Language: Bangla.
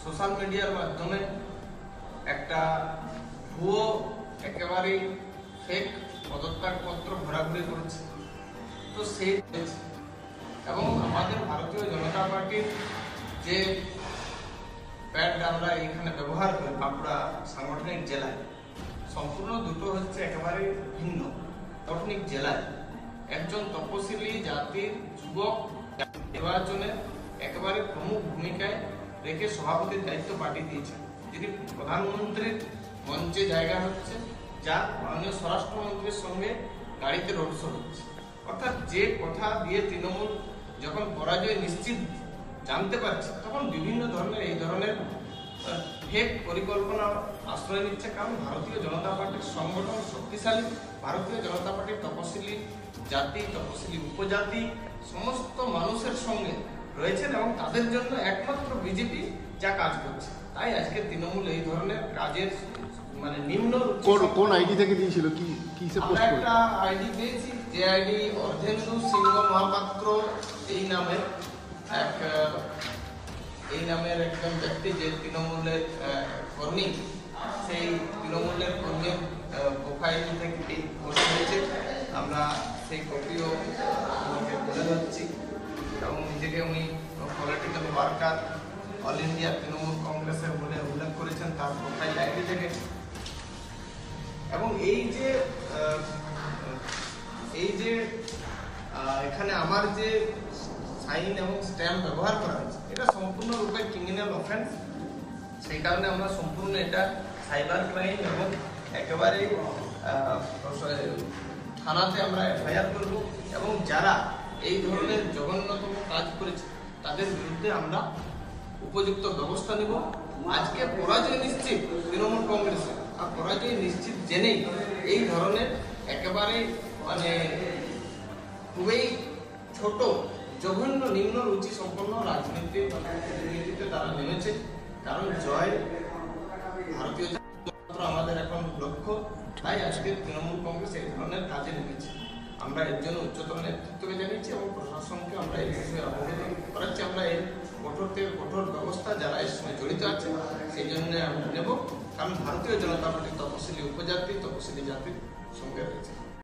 সোশ্যাল মিডিয়ার মাধ্যমে একটা ভুয়ো একেবারে ফেক পদত্যাগপত্র ঘোরাঘুরি করেছে। তো সেই এবং আমাদের ভারতীয় জনতা পার্টির যে প্যাড আমরা এখানে ব্যবহার করি বাঁকুড়া সাংগঠনিক জেলায়, সম্পূর্ণ দুটো হচ্ছে একেবারে ভিন্ন। সাংগঠনিক জেলায় একজন তপশিলি জাতির যুবক নির্বাচনে একেবারে প্রমুখ ভূমিকায় রেখে সভাপতির দায়িত্ব পাঠিয়ে দিয়েছেন, যিনি প্রধানমন্ত্রীর মঞ্চে জায়গা হচ্ছে, যা মাননীয় স্বরাষ্ট্রমন্ত্রীর সঙ্গে গাড়িতে রোড শো হচ্ছে। অর্থাৎ যে কথা দিয়ে তৃণমূল যখন পরাজয় নিশ্চিত জানতে পারছে, তখন বিভিন্ন ধরনের এই ধরনের ফেক পরিকল্পনা আশ্রয় নিচ্ছে। কারণ ভারতীয় জনতা পার্টির সংগঠন শক্তিশালী, ভারতীয় জনতা পার্টির তপশিলি জাতি, তপশিলি উপজাতি সমস্ত মানুষের সঙ্গে রয়েছেন এবং তাদের জন্য একমাত্র বিজেপি যা কাজ করছে। তাই আজকে তৃণমূল এই ধরনের কাজের মানে নিম্ন কোন আইডি থেকে দিয়েছিল, কি কিসে পোস্ট করে? একটা আইডি পেয়েছি, যে আইডি অর্ধেন্দু সিংহ মহাপাত্র এই নামের একজন ব্যক্তি, যে তৃণমূলের কর্মী, সেই তৃণমূলের কর্মীর প্রোফাইল থেকে পোস্ট হয়েছে। আমরা সেই কপিও বলে যাচ্ছি এবং নিজেকে উনি political worker, all India Trinamool কংগ্রেসের বলে উল্লেখ করেছেন তার প্রোফাইল আইডি থেকে। এবং এই যে এখানে আমার যে সাইন এবং স্ট্যাম্প ব্যবহার করা হয়েছে, এটা সম্পূর্ণরূপে ক্রিমিনাল অফেন্স। সেই কারণে আমরা সম্পূর্ণ এটা সাইবার ক্রাইম এবং একেবারে থানাতে আমরা এফআইআর করব এবং যারা এই ধরনের জঘন্যতম কাজ করেছে তাদের বিরুদ্ধে আমরা উপযুক্ত ব্যবস্থা নেব। আজকে পরাজয় নিশ্চিত তৃণমূল কংগ্রেসের, আর পরাজয় নিশ্চিত জেনেই এই ধরনের একেবারে মানে খুবই ছোট জঘন্য নিম্ন রুচি সম্পন্ন রাজনীতিতে তারা নেমেছে। কারণ জয় ভারতীয় আমাদের এখন লক্ষ্য, তাই আজকে তৃণমূল কংগ্রেস এই ধরনের কাজে নেমেছে। আমরা এর জন্য উচ্চতর নেতৃত্বকে জানিয়েছি এবং প্রশাসনকে আমরা এই বিষয়ে অবগত করাচ্ছি। আমরা এর কঠোর থেকে কঠোর ব্যবস্থা যারা এর সঙ্গে জড়িত আছে সেই জন্য আমরা নেব, কারণ ভারতীয় জনতা পার্টি তপশিলি উপজাতি, তপশিলি জাতির সঙ্গে রয়েছে।